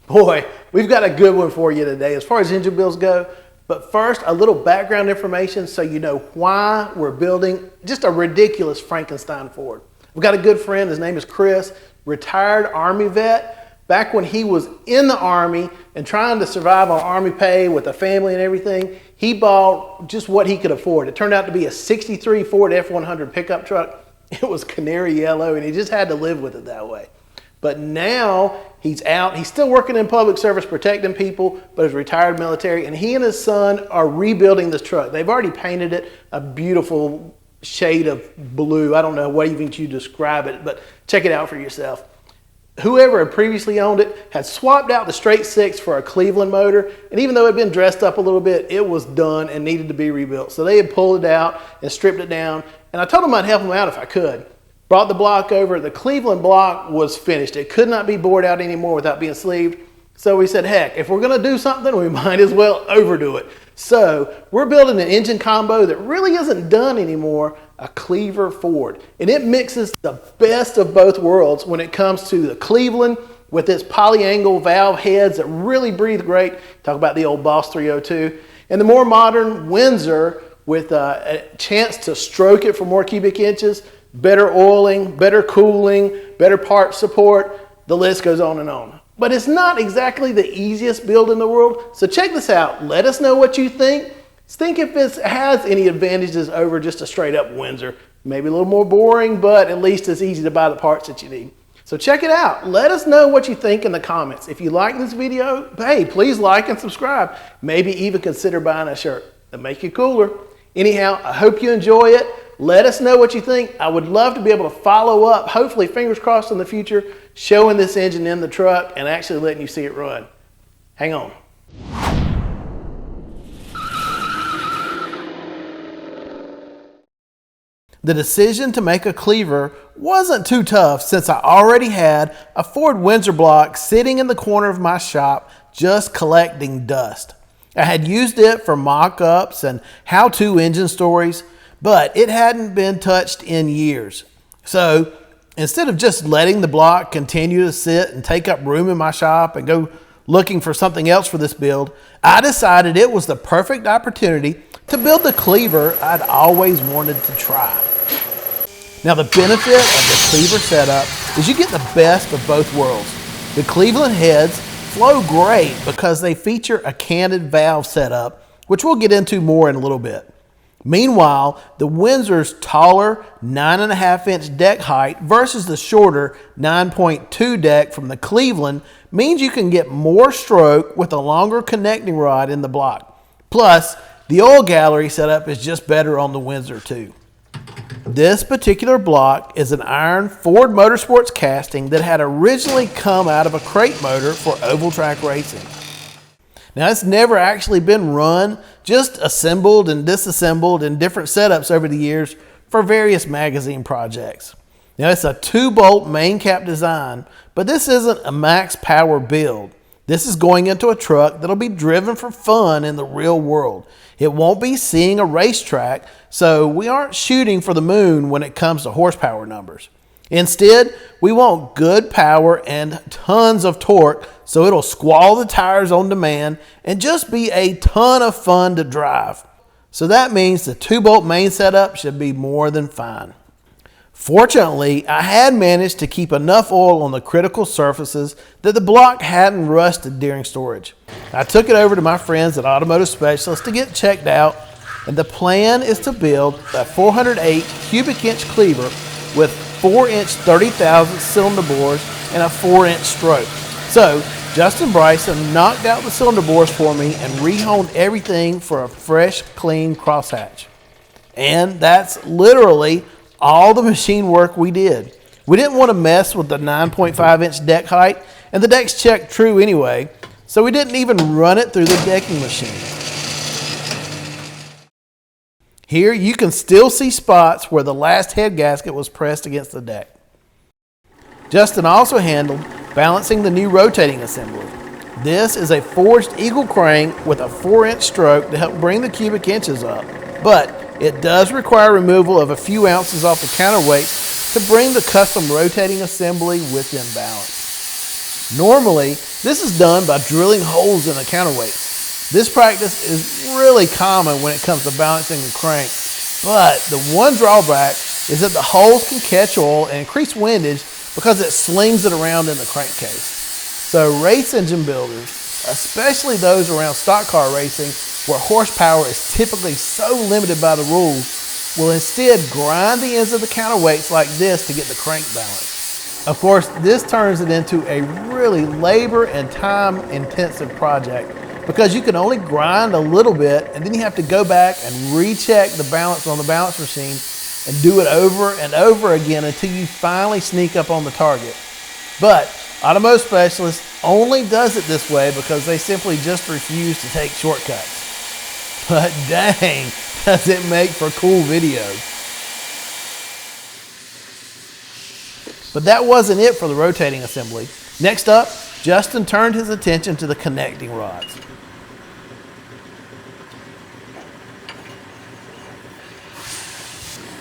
Boy, we've got a good one for you today as far as engine builds go. But first, a little background information so you know why we're building just a ridiculous Frankenstein Ford. We've got a good friend, his name is Chris, retired Army vet. Back when he was in the Army and trying to survive on Army pay with a family and everything, he bought just what he could afford. It turned out to be a 63 Ford F100 pickup truck. It was canary yellow and he just had to live with it that way. But now he's out. He's still working in public service protecting people, but he's retired military, and he and his son are rebuilding this truck. They've already painted it a beautiful shade of blue. I don't know what even you describe it, but check it out for yourself. Whoever had previously owned it had swapped out the straight six for a Cleveland motor, and even though it had been dressed up a little bit, it was done and needed to be rebuilt. So they had pulled it out and stripped it down, and I told them I'd help them out if I could. Brought the block over. The Cleveland block was finished. It could not be bored out anymore without being sleeved. So we said, heck, if we're going to do something, we might as well overdo it. So we're building an engine combo that really isn't done anymore, a Clevor Ford. And it mixes the best of both worlds when it comes to the Cleveland with its polyangle valve heads that really breathe great. Talk about the old Boss 302. And the more modern Windsor with a chance to stroke it for more cubic inches, better oiling, better cooling, better part support, the list goes on and on. But it's not exactly the easiest build in the world, so check this out. Let us know what you think. Think if this has any advantages over just a straight up Windsor. Maybe a little more boring, but at least it's easy to buy the parts that you need. So check it out. Let us know what you think in the comments. If you like this video, hey, please like and subscribe. Maybe even consider buying a shirt that make you cooler. Anyhow, I hope you enjoy it. Let us know what you think. I would love to be able to follow up, hopefully, fingers crossed in the future, showing this engine in the truck and actually letting you see it run. Hang on. The decision to make a Clevor wasn't too tough since I already had a Ford Windsor block sitting in the corner of my shop just collecting dust. I had used it for mock-ups and how-to engine stories, but it hadn't been touched in years. So instead of just letting the block continue to sit and take up room in my shop and go looking for something else for this build, I decided it was the perfect opportunity to build the Clevor I'd always wanted to try. Now the benefit of the Clevor setup is you get the best of both worlds. The Cleveland heads flow great because they feature a canted valve setup, which we'll get into more in a little bit. Meanwhile, the Windsor's taller 9.5-inch deck height versus the shorter 9.2 deck from the Cleveland means you can get more stroke with a longer connecting rod in the block. Plus, the oil gallery setup is just better on the Windsor too. This particular block is an iron Ford Motorsports casting that had originally come out of a crate motor for oval track racing. Now it's never actually been run, just assembled and disassembled in different setups over the years for various magazine projects. Now it's a 2-bolt main cap design, but this isn't a max power build. This is going into a truck that'll be driven for fun in the real world. It won't be seeing a racetrack, so we aren't shooting for the moon when it comes to horsepower numbers. Instead, we want good power and tons of torque so it'll squall the tires on demand and just be a ton of fun to drive. So that means the 2-bolt main setup should be more than fine. Fortunately, I had managed to keep enough oil on the critical surfaces that the block hadn't rusted during storage. I took it over to my friends at Automotive Specialists to get checked out, and the plan is to build a 408 cubic inch Clever with 4-inch 30,000 cylinder bores and a 4-inch stroke. So Justin Bryson knocked out the cylinder bores for me and rehoned everything for a fresh, clean crosshatch. And that's literally all the machine work we did. We didn't want to mess with the 9.5-inch deck height, and the deck's checked true anyway, so we didn't even run it through the decking machine. Here you can still see spots where the last head gasket was pressed against the deck. Justin also handled balancing the new rotating assembly. This is a forged eagle crank with a 4-inch stroke to help bring the cubic inches up, but it does require removal of a few ounces off the counterweight to bring the custom rotating assembly within balance. Normally, this is done by drilling holes in the counterweights. This practice is really common when it comes to balancing a crank, but the one drawback is that the holes can catch oil and increase windage because it slings it around in the crankcase. So race engine builders, especially those around stock car racing where horsepower is typically so limited by the rules, will instead grind the ends of the counterweights like this to get the crank balanced. Of course, this turns it into a really labor and time intensive project because you can only grind a little bit and then you have to go back and recheck the balance on the balance machine and do it over and over again until you finally sneak up on the target. But Automotive Specialist only does it this way because they simply just refuse to take shortcuts. But dang, does it make for cool videos. But that wasn't it for the rotating assembly. Next up, Justin turned his attention to the connecting rods.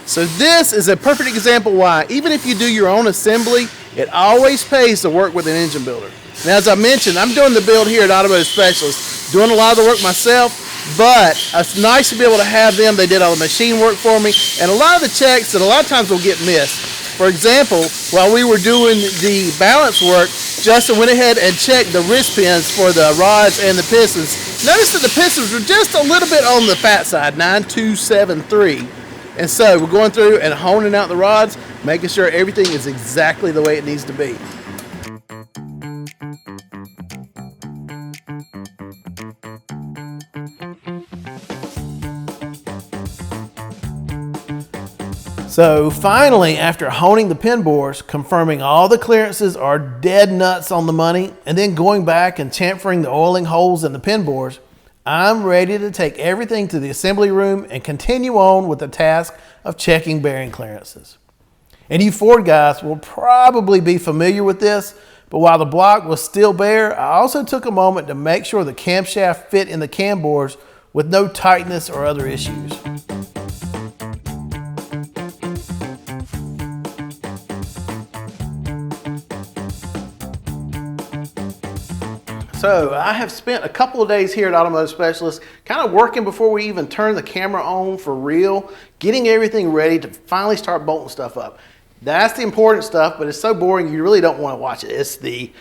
So this is a perfect example why, even if you do your own assembly, it always pays to work with an engine builder. Now, as I mentioned, I'm doing the build here at Automotive Specialist, doing a lot of the work myself, but it's nice to be able to have them. They did all the machine work for me, and a lot of the checks that a lot of times will get missed. For example, while we were doing the balance work, Justin went ahead and checked the wrist pins for the rods and the pistons. Notice that the pistons were just a little bit on the fat side, 9273. And so we're going through and honing out the rods, making sure everything is exactly the way it needs to be. So finally, after honing the pin bores, confirming all the clearances are dead nuts on the money, and then going back and chamfering the oiling holes in the pin bores, I'm ready to take everything to the assembly room and continue on with the task of checking bearing clearances. And you Ford guys will probably be familiar with this, but while the block was still bare, I also took a moment to make sure the camshaft fit in the cam bores with no tightness or other issues. So I have spent a couple of days here at Automotive Specialist kind of working before we even turn the camera on for real, getting everything ready to finally start bolting stuff up. That's the important stuff, but it's so boring you really don't want to watch it. It's the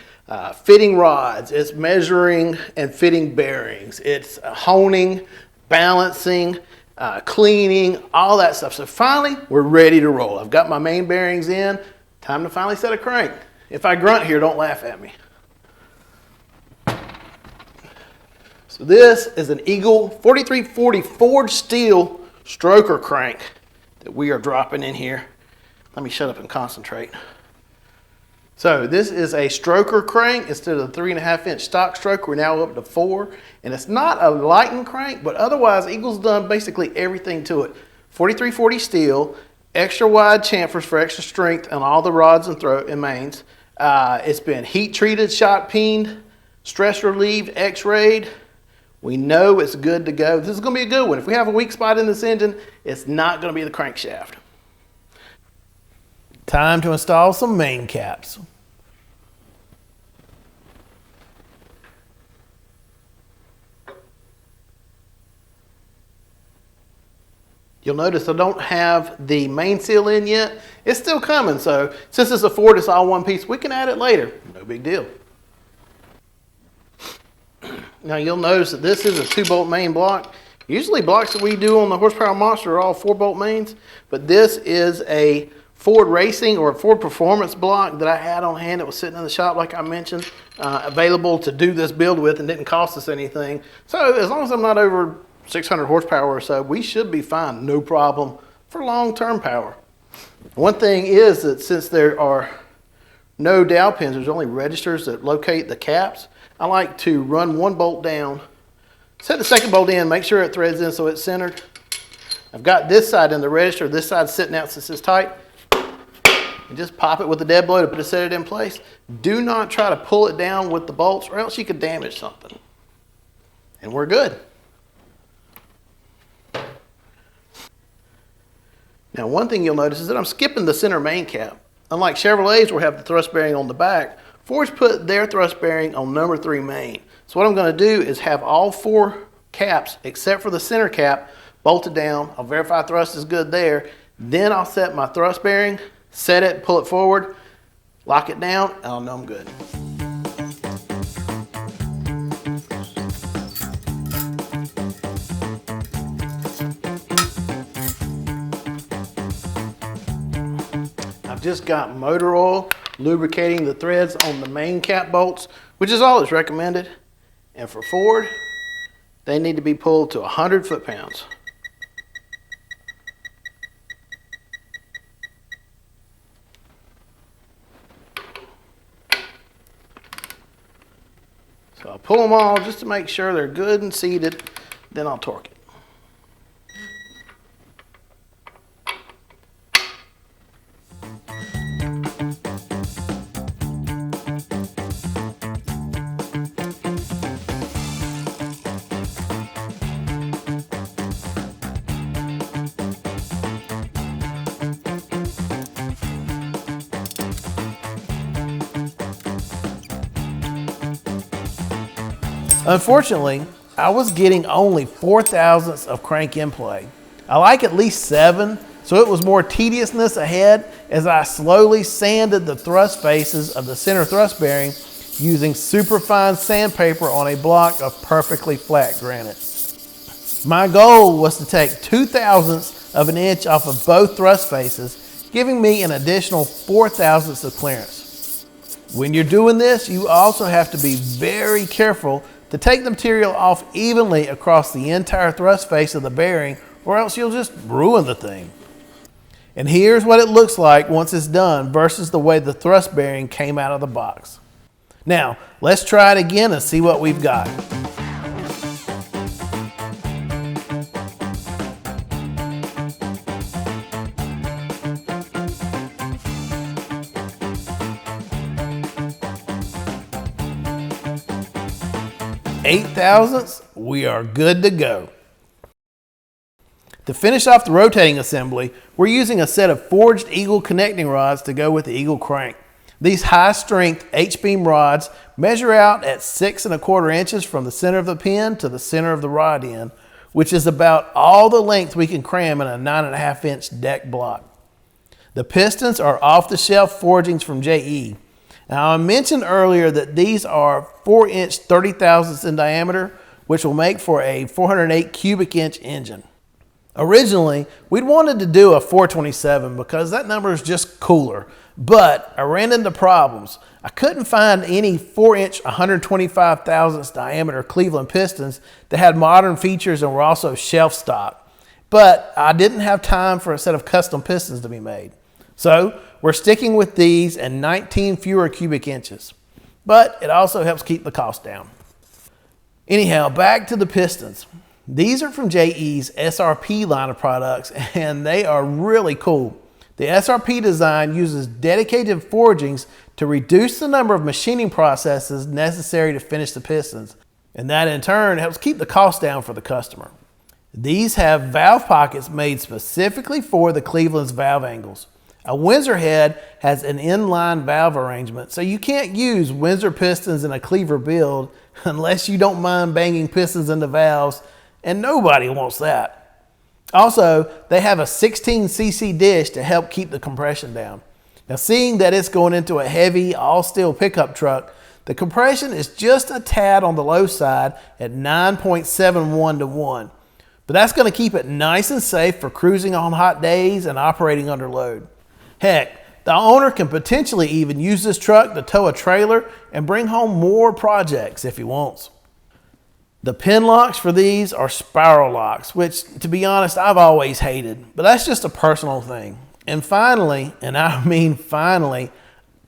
fitting rods, it's measuring and fitting bearings, it's honing, balancing, cleaning, all that stuff. So finally, we're ready to roll. I've got my main bearings in, time to finally set a crank. If I grunt here, don't laugh at me. So this is an Eagle 4340 forged steel stroker crank that we are dropping in here. Let me shut up and concentrate. So this is a stroker crank instead of the 3.5-inch stock stroke. We're now up to 4, and it's not a Lighten crank, but otherwise Eagle's done basically everything to it. 4340 steel, extra wide chamfers for extra strength on all the rods and mains. It's been heat treated, shot peened, stress relieved, x-rayed. We know it's good to go. This is going to be a good one. If we have a weak spot in this engine, it's not going to be the crankshaft. Time to install some main caps. You'll notice I don't have the main seal in yet. It's still coming, so since it's a Ford, it's all one piece. We can add it later. No big deal. Now you'll notice that this is a 2-bolt main block. Usually blocks that we do on the Horsepower Monster are all 4-bolt mains, but this is a Ford Racing or a Ford Performance block that I had on hand that was sitting in the shop, like I mentioned, available to do this build with and didn't cost us anything. So as long as I'm not over 600 horsepower or so, we should be fine, no problem for long-term power. One thing is that since there are no dowel pins, there's only registers that locate the caps. I like to run one bolt down, set the second bolt in, make sure it threads in so it's centered. I've got this side in the register, this side's sitting out since it's tight. And just pop it with a dead blow to set it in place. Do not try to pull it down with the bolts or else you could damage something. And we're good. Now one thing you'll notice is that I'm skipping the center main cap. Unlike Chevrolets where we have the thrust bearing on the back, Ford's put their thrust bearing on number 3 main. So what I'm going to do is have all 4 caps, except for the center cap, bolted down. I'll verify thrust is good there. Then I'll set my thrust bearing, set it, pull it forward, lock it down, and I'll know I'm good. I've just got motor oil lubricating the threads on the main cap bolts, which is all that's recommended. And for Ford, they need to be pulled to 100 foot-pounds. So I'll pull them all just to make sure they're good and seated, then I'll torque it. Unfortunately, I was getting only 4/1000ths of crank in play. I like at least 7, so it was more tediousness ahead as I slowly sanded the thrust faces of the center thrust bearing using superfine sandpaper on a block of perfectly flat granite. My goal was to take 2/1000ths of an inch off of both thrust faces, giving me an additional 4/1000ths of clearance. When you're doing this, you also have to be very careful to take the material off evenly across the entire thrust face of the bearing, or else you'll just ruin the thing. And here's what it looks like once it's done versus the way the thrust bearing came out of the box. Now, let's try it again and see what we've got. $8,000ths, we are good to go. To finish off the rotating assembly, we're using a set of forged Eagle connecting rods to go with the Eagle crank. These high-strength H-beam rods measure out at 6 1/4 inches from the center of the pin to the center of the rod end, which is about all the length we can cram in a 9 1/2 inch deck block. The pistons are off-the-shelf forgings from JE. Now, I mentioned earlier that these are 4-inch 30/1000ths in diameter, which will make for a 408 cubic inch engine. Originally, we'd wanted to do a 427 because that number is just cooler, but I ran into problems. I couldn't find any 4-inch 125/1000ths diameter Cleveland pistons that had modern features and were also shelf stock. But I didn't have time for a set of custom pistons to be made. So we're sticking with these and 19 fewer cubic inches, but it also helps keep the cost down. Anyhow, back to the pistons. These are from JE's SRP line of products, and they are really cool. The SRP design uses dedicated forgings to reduce the number of machining processes necessary to finish the pistons, and that in turn helps keep the cost down for the customer. These have valve pockets made specifically for the Cleveland's valve angles. A Windsor head has an inline valve arrangement, so you can't use Windsor pistons in a Clevor build unless you don't mind banging pistons into valves, and nobody wants that. Also, they have a 16 cc dish to help keep the compression down. Now, seeing that it's going into a heavy all-steel pickup truck, the compression is just a tad on the low side at 9.71 to 1. But that's going to keep it nice and safe for cruising on hot days and operating under load. Heck, the owner can potentially even use this truck to tow a trailer and bring home more projects if he wants. The pin locks for these are spiral locks, which, to be honest, I've always hated, but that's just a personal thing. And finally, and I mean finally,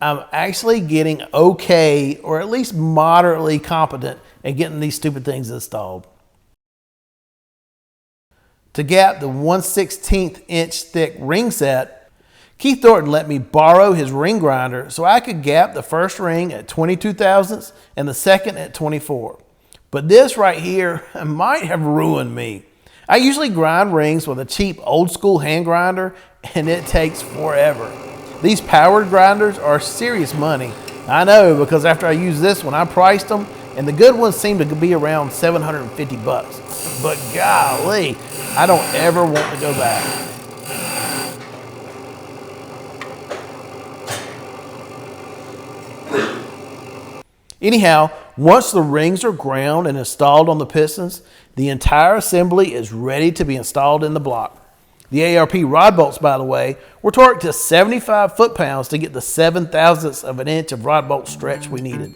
I'm actually getting okay, or at least moderately competent at getting these stupid things installed. To gap the 1/16 inch thick ring set, Keith Thornton let me borrow his ring grinder so I could gap the first ring at 22/1000ths and the second at 24. But this right here might have ruined me. I usually grind rings with a cheap old school hand grinder, and it takes forever. These powered grinders are serious money, I know, because after I used this one, I priced them, and the good ones seem to be around 750 bucks. But golly, I don't ever want to go back. Anyhow, once the rings are ground and installed on the pistons, the entire assembly is ready to be installed in the block. The ARP rod bolts, by the way, were torqued to 75 foot-pounds to get the 7/1000ths of an inch of rod bolt stretch we needed.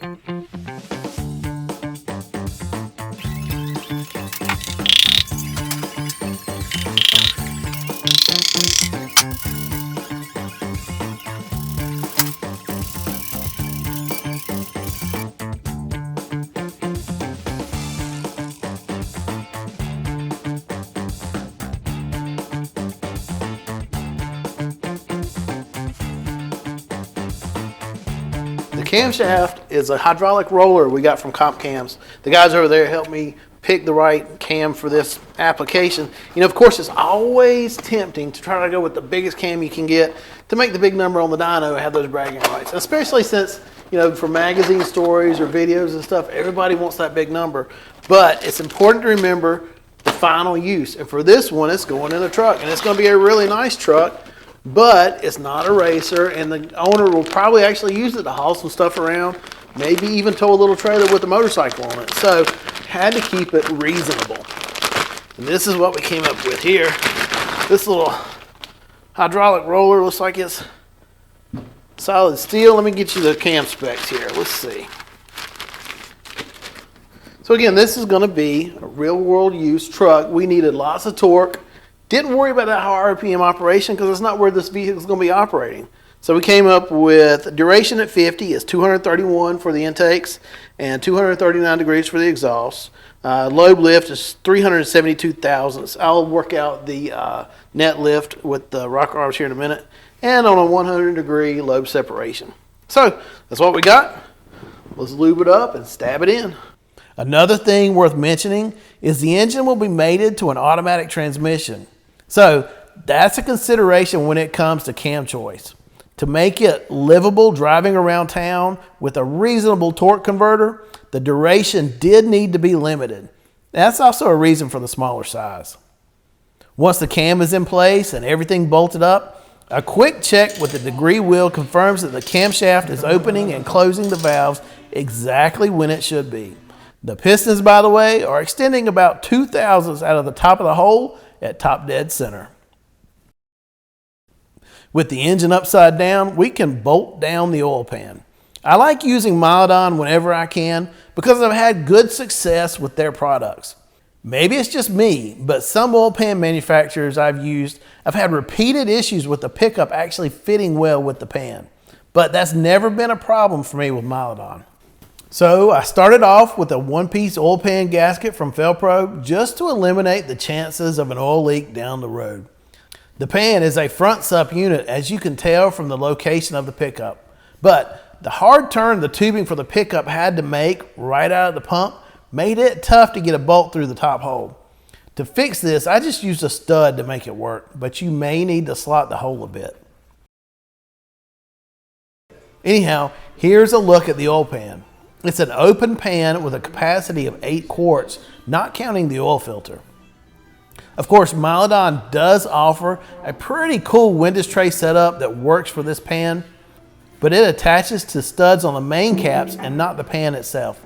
The camshaft is a hydraulic roller we got from Comp Cams. The guys over there helped me pick the right cam for this application. You know, of course, it's always tempting to try to go with the biggest cam you can get to make the big number on the dyno and have those bragging rights. Especially since, you know, for magazine stories or videos and stuff, everybody wants that big number. But it's important to remember the final use. And for this one, it's going in a truck. And it's going to be a really nice truck. But it's not a racer, and the owner will probably actually use it to haul some stuff around, maybe even tow a little trailer with a motorcycle on it. So had to keep it reasonable. And this is what we came up with here. This little hydraulic roller looks like it's solid steel. Let me get you the cam specs here. Let's see. So again, this is going to be a real world use truck. We needed lots of torque. Didn't worry about that high RPM operation because that's not where this vehicle is going to be operating. So we came up with duration at 50 is 231 for the intakes and 239 degrees for the exhaust. Load lift is 372 thousandths. I'll work out the net lift with the rocker arms here in a minute. And on a 100 degree lobe separation. So that's what we got. Let's lube it up and stab it in. Another thing worth mentioning is the engine will be mated to an automatic transmission. So that's a consideration when it comes to cam choice. To make it livable driving around town with a reasonable torque converter, the duration did need to be limited. That's also a reason for the smaller size. Once the cam is in place and everything bolted up, a quick check with the degree wheel confirms that the camshaft is opening and closing the valves exactly when it should be. The pistons, by the way, are extending about 2/1000ths out of the top of the hole at top dead center. With the engine upside down, we can bolt down the oil pan. I like using Mildon whenever I can because I've had good success with their products. Maybe it's just me, but some oil pan manufacturers I've used, I've had repeated issues with the pickup actually fitting well with the pan. But that's never been a problem for me with Mildon. So I started off with a one-piece oil pan gasket from Fel Pro just to eliminate the chances of an oil leak down the road. The pan is a front sup unit, as you can tell from the location of the pickup. But the hard turn the tubing for the pickup had to make right out of the pump made it tough to get a bolt through the top hole. To fix this, I just used a stud to make it work, but you may need to slot the hole a bit. Anyhow, here's a look at the oil pan. It's an open pan with a capacity of 8 quarts, not counting the oil filter. Of course, Mildon does offer a pretty cool windows tray setup that works for this pan, but it attaches to studs on the main caps and not the pan itself.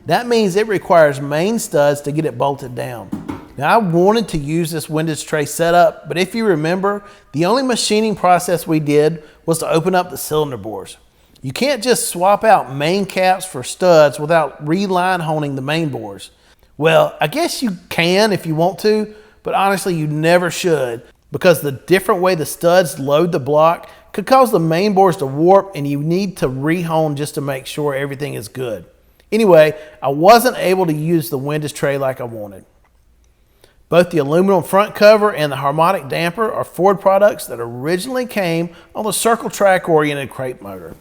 That means it requires main studs to get it bolted down. Now, I wanted to use this windows tray setup, but if you remember, the only machining process we did was to open up the cylinder bores. You can't just swap out main caps for studs without reline honing the main bores. Well, I guess you can if you want to, but honestly you never should because the different way the studs load the block could cause the main bores to warp and you need to rehone just to make sure everything is good. Anyway, I wasn't able to use the windows tray like I wanted. Both the aluminum front cover and the harmonic damper are Ford products that originally came on the circle track oriented crate motor.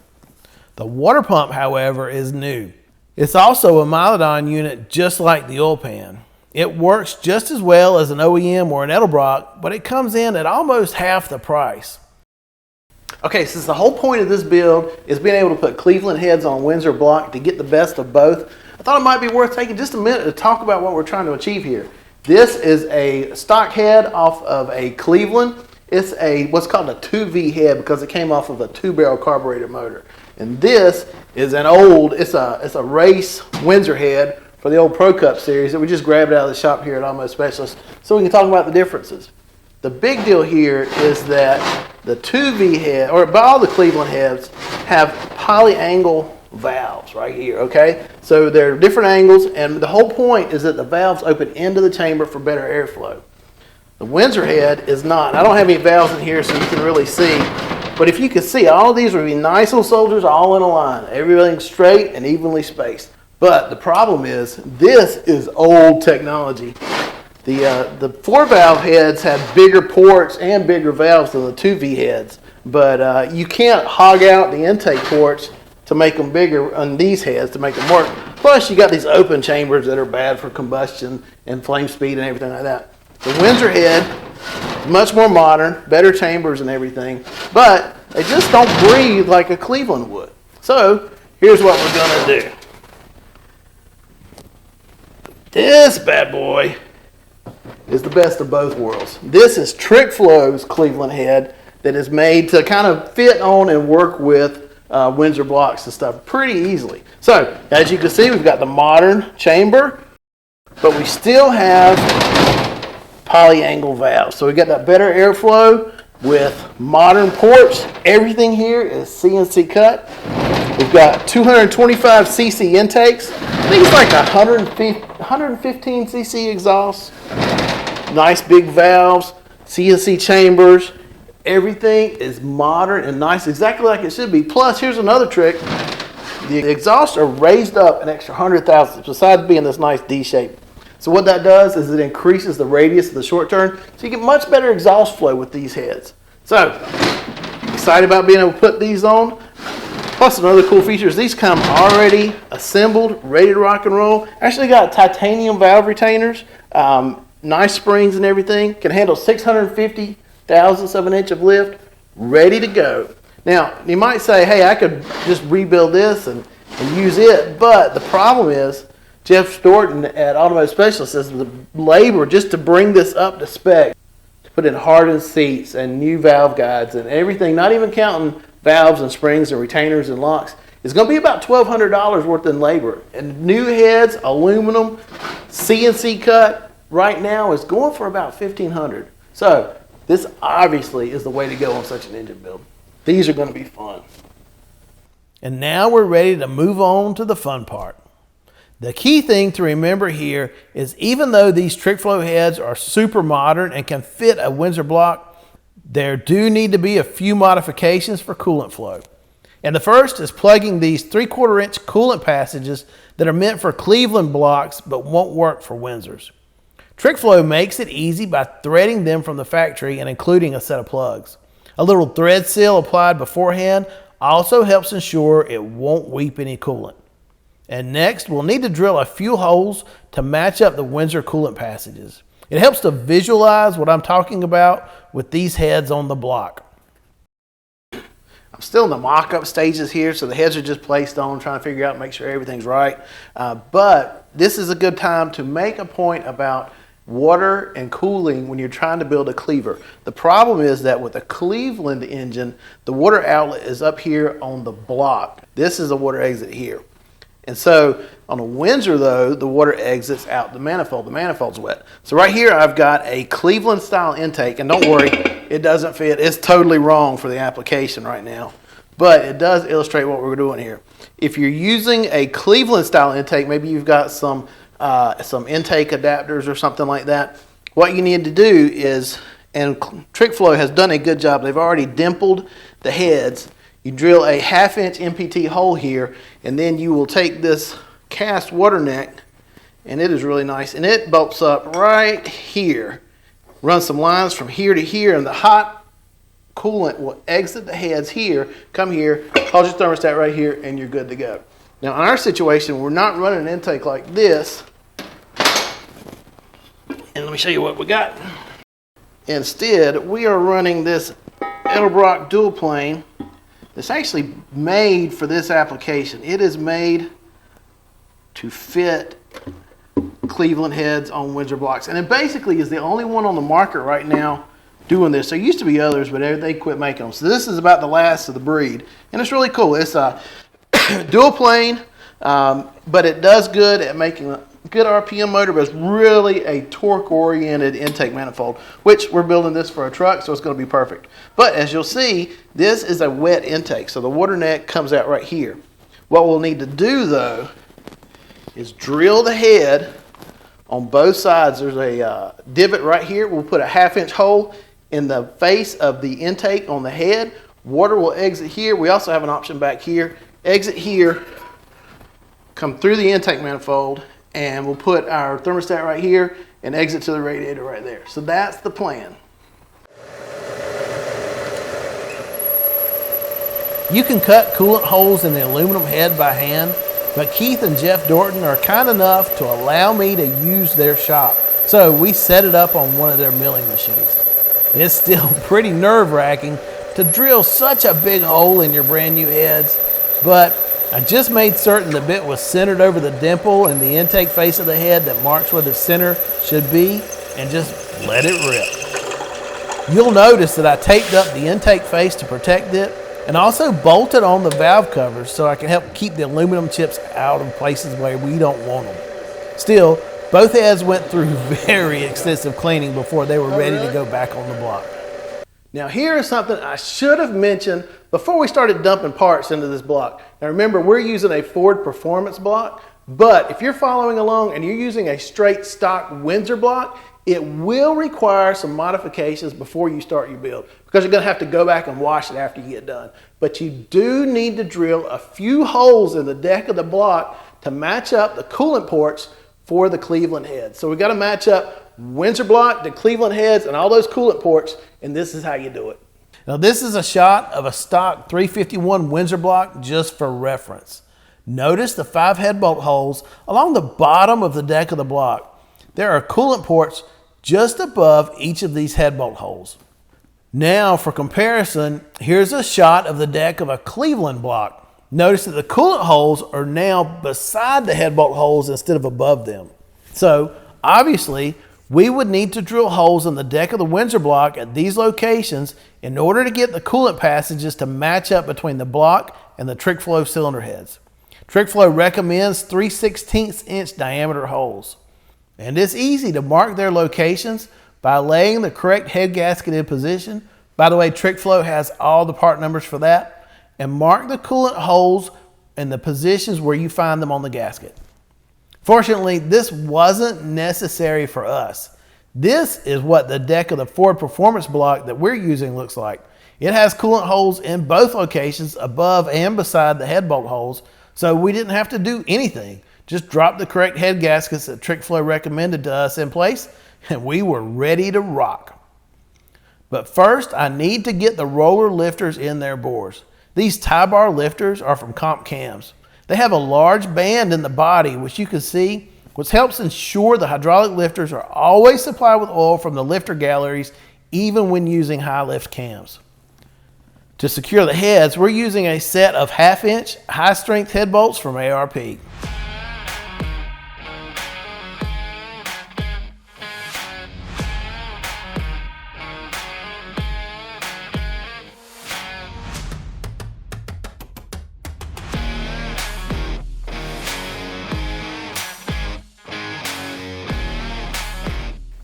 The water pump, however, is new. It's also a Mildon unit just like the oil pan. It works just as well as an OEM or an Edelbrock, but it comes in at almost half the price. Okay, since the whole point of this build is being able to put Cleveland heads on Windsor block to get the best of both, I thought it might be worth taking just a minute to talk about what we're trying to achieve here. This is a stock head off of a Cleveland. It's a what's called a 2V head because it came off of a 2-barrel carburetor motor. And this is an old, it's a race Windsor head for the old Pro Cup series that we just grabbed out of the shop here at Almost Specialist, so we can talk about the differences. The big deal here is that the 2V head, or all the Cleveland heads, have polyangle valves right here, okay? So they're different angles, and the whole point is that the valves open into the chamber for better airflow. The Windsor head is not. I don't have any valves in here so you can really see, but if you can see, all of these would be nice little soldiers all in a line, everything straight and evenly spaced. But the problem is, this is old technology. The 4-valve heads have bigger ports and bigger valves than the 2V heads, but you can't hog out the intake ports to make them bigger on these heads to make them work. Plus, you got these open chambers that are bad for combustion and flame speed and everything like that. The Windsor head is much more modern, better chambers and everything, but they just don't breathe like a Cleveland would. So, here's what we're going to do. This bad boy is the best of both worlds. This is TrickFlow's Cleveland head that is made to kind of fit on and work with Windsor blocks and stuff pretty easily. So, as you can see, we've got the modern chamber, but we still have polyangle valves. So we got that better airflow with modern ports. Everything here is CNC-cut. We've got 225 cc intakes. I think it's like 115 cc exhaust. Nice big valves, CNC chambers. Everything is modern and nice, exactly like it should be. Plus, here's another trick. The exhausts are raised up an extra 100 thousandths besides being this nice D shape. So what that does is it increases the radius of the short turn, so you get much better exhaust flow with these heads. So, excited about being able to put these on. Plus, another cool feature is these come already assembled, ready to rock and roll. Actually got titanium valve retainers, nice springs and everything. Can handle 650 thousandths of an inch of lift, ready to go. Now, you might say, hey, I could just rebuild this and use it, but the problem is, Jeff Storton at Automotive Specialist says the labor just to bring this up to spec, to put in hardened seats and new valve guides and everything, not even counting valves and springs and retainers and locks, is going to be about $1,200 worth in labor. And new heads, aluminum, CNC cut, right now is going for about $1,500. So this obviously is the way to go on such an engine build. These are going to be fun. And now we're ready to move on to the fun part. The key thing to remember here is even though these TrickFlow heads are super modern and can fit a Windsor block, there do need to be a few modifications for coolant flow. And the first is plugging these 3/4 inch coolant passages that are meant for Cleveland blocks but won't work for Windsors. TrickFlow makes it easy by threading them from the factory and including a set of plugs. A little thread seal applied beforehand also helps ensure it won't weep any coolant. And next, we'll need to drill a few holes to match up the Windsor coolant passages. It helps to visualize what I'm talking about with these heads on the block. I'm still in the mock-up stages here, so the heads are just placed on, trying to figure out, make sure everything's right. But this is a good time to make a point about water and cooling when you're trying to build a Cleaver. The problem is that with a Cleveland engine, the water outlet is up here on the block. This is a water exit here. And so on a Windsor though, the water exits out the manifold. The manifold's wet. So right here I've got a Cleveland style intake, and don't worry, it doesn't fit. It's totally wrong for the application right now. But it does illustrate what we're doing here. If you're using a Cleveland style intake, maybe you've got some intake adapters or something like that, what you need to do is, and TrickFlow has done a good job, they've already dimpled the heads. You drill a 1/2 inch MPT hole here, and then you will take this cast water neck, and it is really nice, and it bolts up right here. Run some lines from here to here, and the hot coolant will exit the heads here, come here, hold your thermostat right here, and you're good to go. Now in our situation, we're not running an intake like this, and let me show you what we got. Instead, we are running this Edelbrock dual plane. It's actually made for this application. It is made to fit Cleveland heads on Windsor blocks. And it basically is the only one on the market right now doing this. There used to be others, but they quit making them. So this is about the last of the breed. And it's really cool. It's a dual plane, but it does good at making a good RPM motor, but it's really a torque-oriented intake manifold, which we're building this for a truck, so it's going to be perfect. But as you'll see, this is a wet intake, so the water neck comes out right here. What we'll need to do, though, is drill the head on both sides. There's a divot right here. We'll put a 1/2 inch hole in the face of the intake on the head. Water will exit here. We also have an option back here. Exit here, come through the intake manifold, and we'll put our thermostat right here and exit to the radiator right there. So that's the plan. You can cut coolant holes in the aluminum head by hand, but Keith and Jeff Dorton are kind enough to allow me to use their shop. So we set it up on one of their milling machines. It's still pretty nerve-wracking to drill such a big hole in your brand new heads, but I just made certain the bit was centered over the dimple in the intake face of the head that marks where the center should be, and just let it rip. You'll notice that I taped up the intake face to protect it, and also bolted on the valve covers so I can help keep the aluminum chips out of places where we don't want them. Still, both heads went through very extensive cleaning before they were ready to go back on the block. Now here is something I should have mentioned before we started dumping parts into this block. Now remember, we're using a Ford Performance block, but if you're following along and you're using a straight stock Windsor block, it will require some modifications before you start your build, because you're going to have to go back and wash it after you get done. But you do need to drill a few holes in the deck of the block to match up the coolant ports for the Cleveland heads. So we've got to match up Windsor block, the Cleveland heads, and all those coolant ports, and this is how you do it. Now this is a shot of a stock 351 Windsor block just for reference. Notice the 5 head bolt holes along the bottom of the deck of the block. There are coolant ports just above each of these head bolt holes. Now for comparison, here's a shot of the deck of a Cleveland block. Notice that the coolant holes are now beside the head bolt holes instead of above them. So obviously, we would need to drill holes in the deck of the Windsor block at these locations in order to get the coolant passages to match up between the block and the TrickFlow cylinder heads. TrickFlow recommends 3/16 inch diameter holes. And it's easy to mark their locations by laying the correct head gasket in position. By the way, TrickFlow has all the part numbers for that. And mark the coolant holes in the positions where you find them on the gasket. Fortunately, this wasn't necessary for us. This is what the deck of the Ford Performance block that we're using looks like. It has coolant holes in both locations, above and beside the head bolt holes, so we didn't have to do anything. Just drop the correct head gaskets that TrickFlow recommended to us in place, and we were ready to rock. But first, I need to get the roller lifters in their bores. These tie bar lifters are from Comp Cams. They have a large band in the body, which you can see, which helps ensure the hydraulic lifters are always supplied with oil from the lifter galleries, even when using high lift cams. To secure the heads, we're using a set of 1/2 inch high strength head bolts from ARP.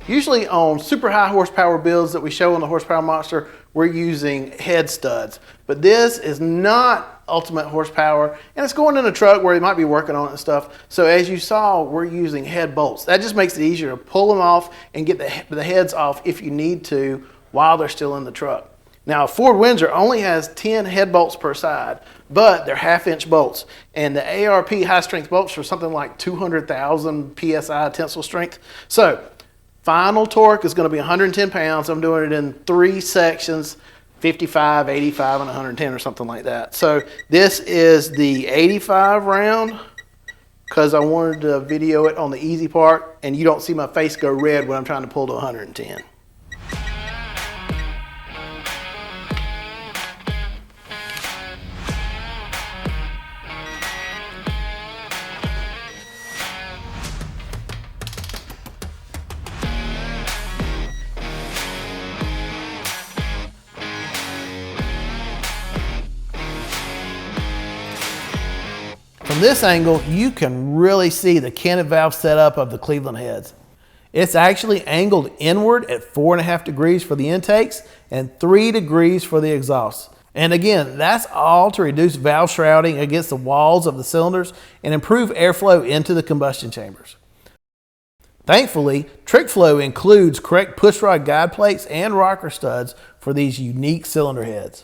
Usually on super high horsepower builds that we show on the Horsepower Monster, we're using head studs. But this is not ultimate horsepower, and it's going in a truck where you might be working on it and stuff. So as you saw, we're using head bolts. That just makes it easier to pull them off and get the heads off if you need to while they're still in the truck. Now, Ford Windsor only has 10 head bolts per side, but they're 1/2 inch bolts. And the ARP high strength bolts are something like 200,000 PSI tensile strength. So final torque is going to be 110 pounds. I'm doing it in 3 sections, 55, 85, and 110 or something like that. So this is the 85 round because I wanted to video it on the easy part, and you don't see my face go red when I'm trying to pull to 110. From this angle, you can really see the canted valve setup of the Cleveland heads. It's actually angled inward at 4.5 degrees for the intakes and 3 degrees for the exhausts. And again, that's all to reduce valve shrouding against the walls of the cylinders and improve airflow into the combustion chambers. Thankfully, TrickFlow includes correct pushrod guide plates and rocker studs for these unique cylinder heads.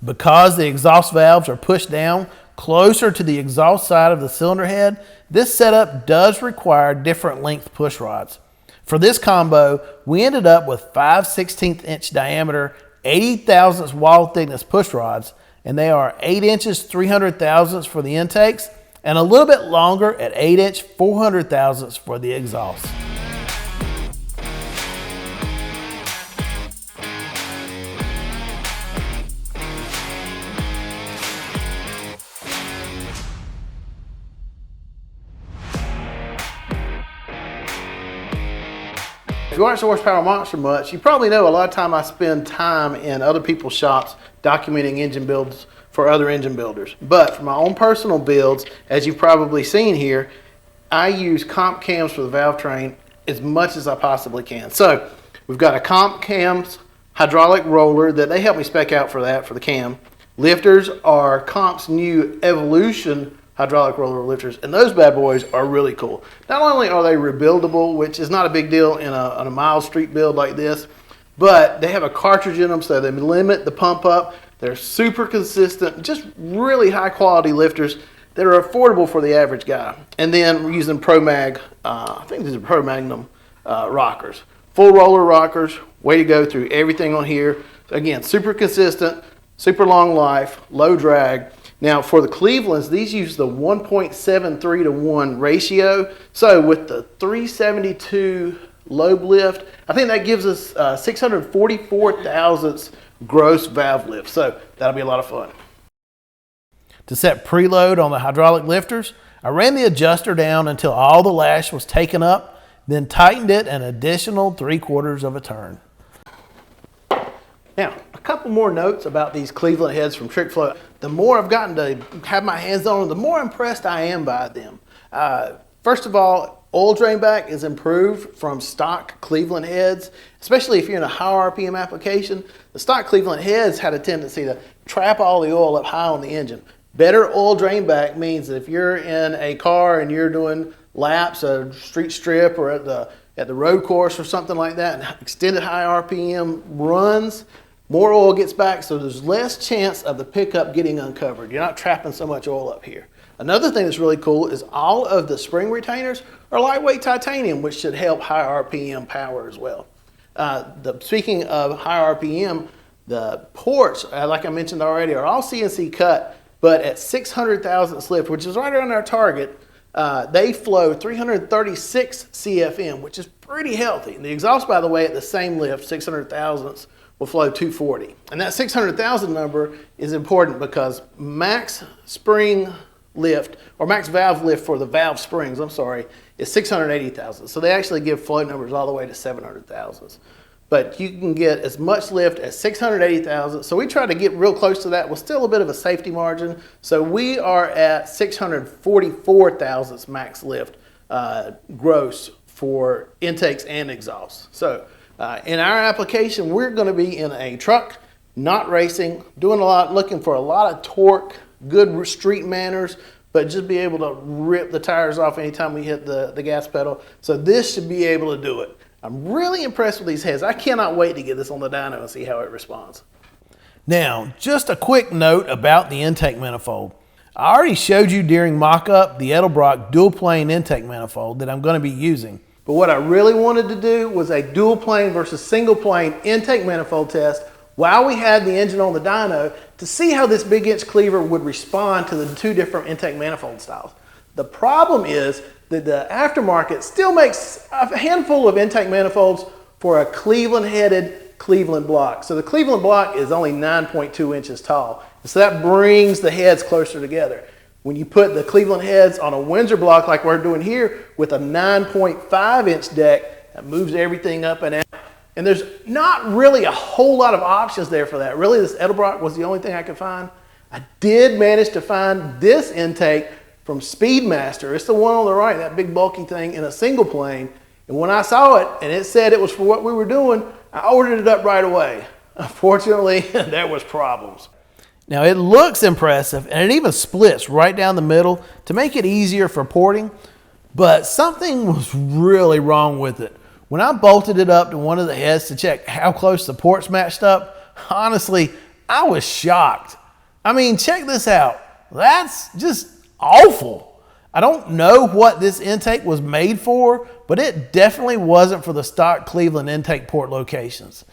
Because the exhaust valves are pushed down closer to the exhaust side of the cylinder head, this setup does require different length push rods. For this combo, we ended up with 5/16 inch diameter, 80 thousandths wall thickness push rods, and they are 8 inches 300 thousandths for the intakes and a little bit longer at 8 inch 400 thousandths for the exhaust. If you watch the Horsepower Monster much, you probably know a lot of time I spend time in other people's shops documenting engine builds for other engine builders. But for my own personal builds, as you've probably seen here, I use comp cams for the valve train as much as I possibly can. So we've got a comp cams hydraulic roller that they help me spec out for that, for the cam. Lifters are Comp's new Evolution hydraulic roller lifters, and those bad boys are really cool. Not only are they rebuildable, which is not a big deal in a mild street build like this, but they have a cartridge in them so they limit the pump up. They're super consistent, just really high quality lifters that are affordable for the average guy. And then we're using Pro Mag, I think these are Pro Magnum rockers. Full roller rockers, way to go through everything on here. Again, super consistent, super long life, low drag. Now for the Clevelands, these use the 1.73 to 1 ratio. So with the 372 lobe lift, I think that gives us 644 thousandths gross valve lift. So that'll be a lot of fun. To set preload on the hydraulic lifters, I ran the adjuster down until all the lash was taken up, then tightened it an additional 3/4 of a turn. Now, a couple more notes about these Cleveland heads from TrickFlow. The more I've gotten to have my hands on them, the more impressed I am by them. First of all, oil drain back is improved from stock Cleveland heads, especially if you're in a high RPM application. The stock Cleveland heads had a tendency to trap all the oil up high on the engine. Better oil drain back means that if you're in a car and you're doing laps, a street strip, or at the road course or something like that, and extended high RPM runs, more oil gets back, so there's less chance of the pickup getting uncovered. You're not trapping so much oil up here. Another thing that's really cool is all of the spring retainers are lightweight titanium, which should help high RPM power as well. Speaking of high RPM, the ports, like I mentioned already, are all CNC cut, but at 600 thousandths lift, which is right around our target, they flow 336 CFM, which is pretty healthy. And the exhaust, by the way, at the same lift, 600 thousandths, will flow 240. And that 600,000 number is important because max spring lift, or max valve lift for the valve springs, I'm sorry, is 680 thousandths. So they actually give flow numbers all the way to 700 thousandths. But you can get as much lift as 680 thousandths. So we try to get real close to that with still a bit of a safety margin. So we are at 644 thousandths max lift gross for intakes and exhausts. So in our application, we're going to be in a truck, not racing, looking for a lot of torque, good street manners, but just be able to rip the tires off anytime we hit the gas pedal. So this should be able to do it. I'm really impressed with these heads. I cannot wait to get this on the dyno and see how it responds. Now, just a quick note about the intake manifold. I already showed you during mock-up the Edelbrock dual plane intake manifold that I'm going to be using. But what I really wanted to do was a dual plane versus single plane intake manifold test while we had the engine on the dyno to see how this big inch cleaver would respond to the two different intake manifold styles. The problem is that the aftermarket still makes a handful of intake manifolds for a Cleveland headed Cleveland block. So the Cleveland block is only 9.2 inches tall. So that brings the heads closer together. When you put the Cleveland heads on a Windsor block like we're doing here with a 9.5 inch deck, that moves everything up and out. And there's not really a whole lot of options there for that. Really, this Edelbrock was the only thing I could find. I did manage to find this intake from Speedmaster. It's the one on the right, that big bulky thing in a single plane. And when I saw it and it said it was for what we were doing, I ordered it up right away. Unfortunately, there was problems. Now it looks impressive and it even splits right down the middle to make it easier for porting, but something was really wrong with it. When I bolted it up to one of the heads to check how close the ports matched up, honestly, I was shocked. I mean, check this out. That's just awful. I don't know what this intake was made for, but it definitely wasn't for the stock Cleveland intake port locations.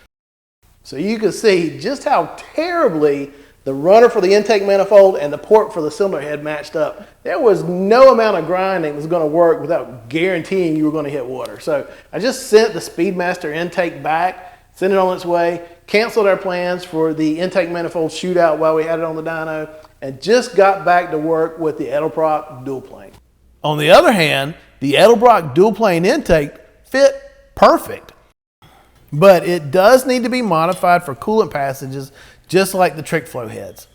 So you can see just how terribly the runner for the intake manifold and the port for the cylinder head matched up. There was no amount of grinding that was going to work without guaranteeing you were going to hit water. So I just sent the Speedmaster intake back, sent it on its way, canceled our plans for the intake manifold shootout while we had it on the dyno, and just got back to work with the Edelbrock dual plane. On the other hand, the Edelbrock dual plane intake fit perfect, but it does need to be modified for coolant passages just like the TrickFlow heads.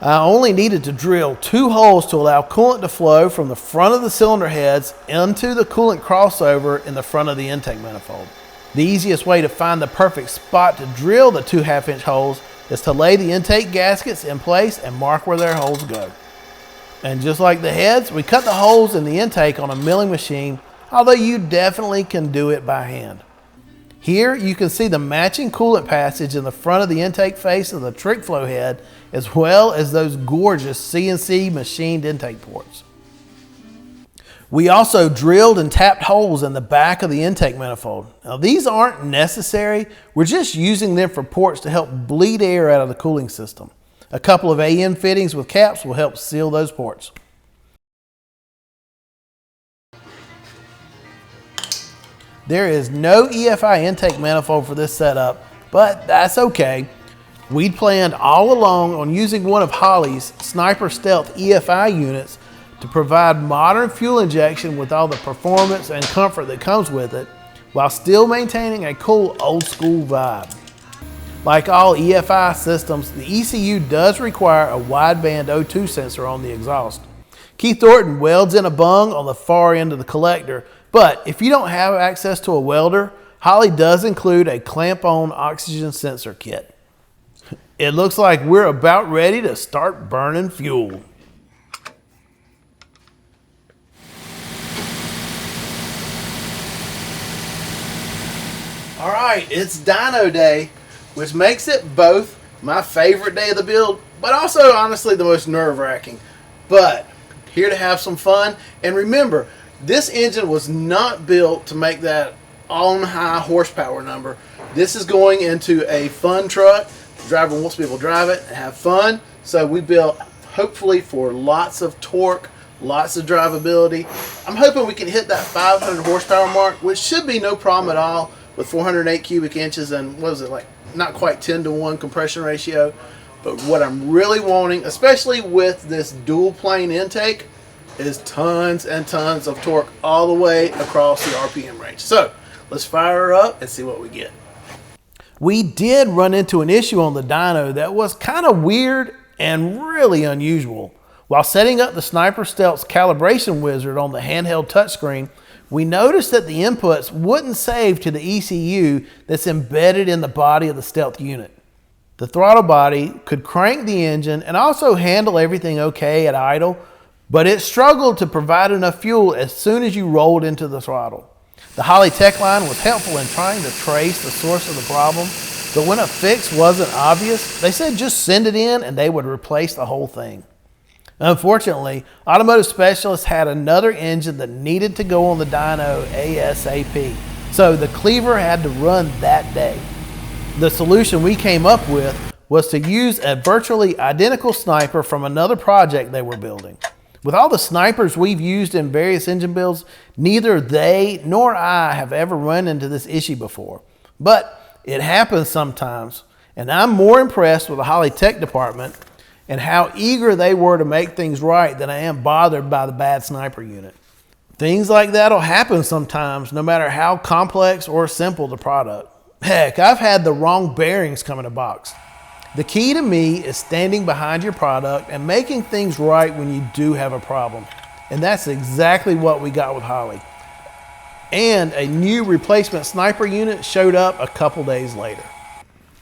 I only needed to drill 2 holes to allow coolant to flow from the front of the cylinder heads into the coolant crossover in the front of the intake manifold. The easiest way to find the perfect spot to drill the 2 1/2-inch holes is to lay the intake gaskets in place and mark where their holes go. And just like the heads, we cut the holes in the intake on a milling machine, although you definitely can do it by hand. Here you can see the matching coolant passage in the front of the intake face of the TrickFlow head, as well as those gorgeous CNC machined intake ports. We also drilled and tapped holes in the back of the intake manifold. Now these aren't necessary, we're just using them for ports to help bleed air out of the cooling system. A couple of AN fittings with caps will help seal those ports. There is no EFI intake manifold for this setup, but that's okay. We'd planned all along on using one of Holley's Sniper Stealth EFI units to provide modern fuel injection with all the performance and comfort that comes with it, while still maintaining a cool old school vibe. Like all EFI systems, the ECU does require a wideband O2 sensor on the exhaust. Keith Thornton welds in a bung on the far end of the collector, but if you don't have access to a welder, Holley does include a clamp-on oxygen sensor kit. It looks like we're about ready to start burning fuel. All right, it's dyno day, which makes it both my favorite day of the build, but also honestly the most nerve-wracking. But here to have some fun, and remember, this engine was not built to make that on high horsepower number. This is going into a fun truck. The driver wants to be able to drive it and have fun. So we built hopefully for lots of torque, lots of drivability. I'm hoping we can hit that 500 horsepower mark, which should be no problem at all with 408 cubic inches and what is it, like not quite 10-to-1 compression ratio. But what I'm really wanting, especially with this dual plane intake, is tons and tons of torque all the way across the RPM range. So let's fire her up and see what we get. We did run into an issue on the dyno that was kind of weird and really unusual. While setting up the Sniper Stealth's calibration wizard on the handheld touchscreen, we noticed that the inputs wouldn't save to the ECU that's embedded in the body of the Stealth unit. The throttle body could crank the engine and also handle everything okay at idle, but it struggled to provide enough fuel as soon as you rolled into the throttle. The Holley tech line was helpful in trying to trace the source of the problem, but when a fix wasn't obvious, they said just send it in and they would replace the whole thing. Unfortunately, automotive specialists had another engine that needed to go on the dyno ASAP, so the Clever had to run that day. The solution we came up with was to use a virtually identical sniper from another project they were building. With all the snipers we've used in various engine builds, neither they nor I have ever run into this issue before. But it happens sometimes, and I'm more impressed with the Holley Tech department and how eager they were to make things right than I am bothered by the bad sniper unit. Things like that'll happen sometimes, no matter how complex or simple the product. Heck, I've had the wrong bearings come in a box. The key to me is standing behind your product and making things right when you do have a problem. And that's exactly what we got with Holly. And a new replacement sniper unit showed up a couple days later.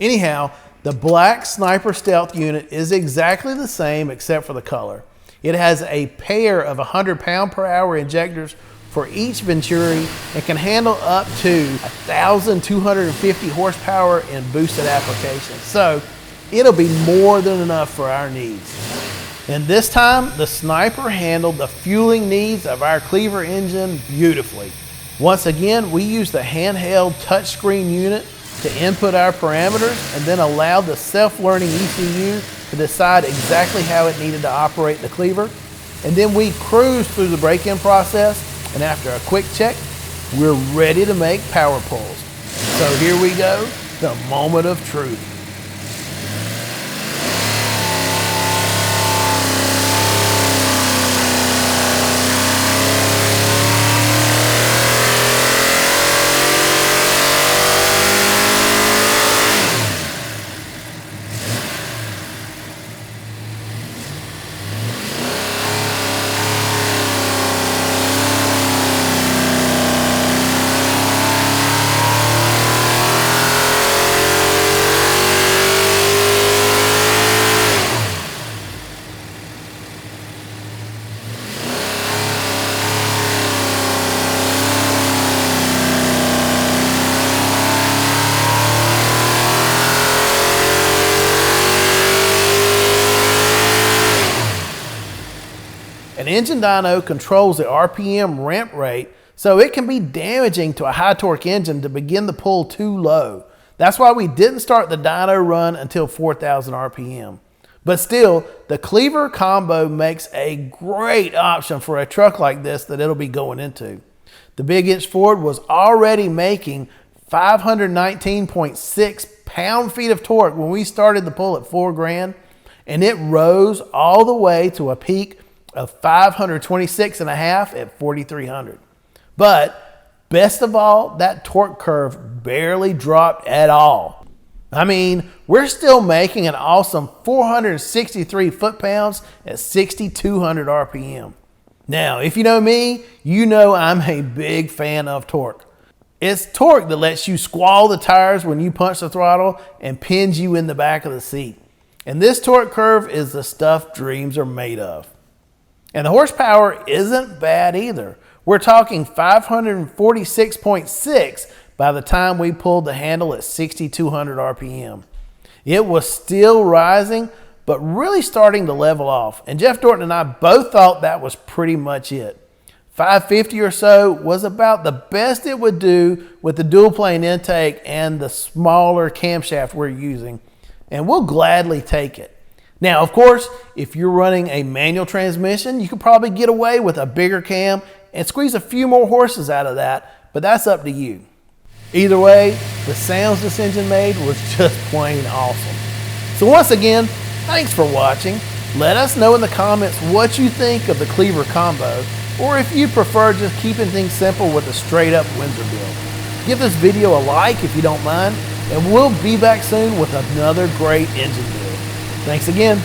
Anyhow, the black sniper stealth unit is exactly the same except for the color. It has a pair of 100 pound-per-hour injectors for each venturi and can handle up to 1,250 horsepower in boosted applications. So it'll be more than enough for our needs. And this time, the sniper handled the fueling needs of our Clevor engine beautifully. Once again, we used the handheld touchscreen unit to input our parameters and then allowed the self-learning ECU to decide exactly how it needed to operate the Clevor. And then we cruised through the break-in process, and after a quick check, we're ready to make power pulls. So here we go, the moment of truth. An engine dyno controls the RPM ramp rate, so it can be damaging to a high torque engine to begin the pull too low. That's why we didn't start the dyno run until 4,000 RPM. But still, the Clevor combo makes a great option for a truck like this that it'll be going into. The Big Inch Ford was already making 519.6 pound-feet of torque when we started the pull at $4,000, and it rose all the way to a peak of 526.5 at 4,300. But best of all, that torque curve barely dropped at all. I mean, we're still making an awesome 463 foot-pounds at 6,200 RPM. Now, if you know me, you know I'm a big fan of torque. It's torque that lets you squall the tires when you punch the throttle and pins you in the back of the seat. And this torque curve is the stuff dreams are made of. And the horsepower isn't bad either. We're talking 546.6 by the time we pulled the handle at 6,200 RPM. It was still rising, but really starting to level off. And Jeff Dorton and I both thought that was pretty much it. 550 or so was about the best it would do with the dual plane intake and the smaller camshaft we're using. And we'll gladly take it. Now, of course, if you're running a manual transmission, you could probably get away with a bigger cam and squeeze a few more horses out of that, but that's up to you. Either way, the sounds this engine made was just plain awesome. So once again, thanks for watching. Let us know in the comments what you think of the Clevor combo, or if you prefer just keeping things simple with a straight up Windsor build. Give this video a like if you don't mind, and we'll be back soon with another great engine build. Thanks again.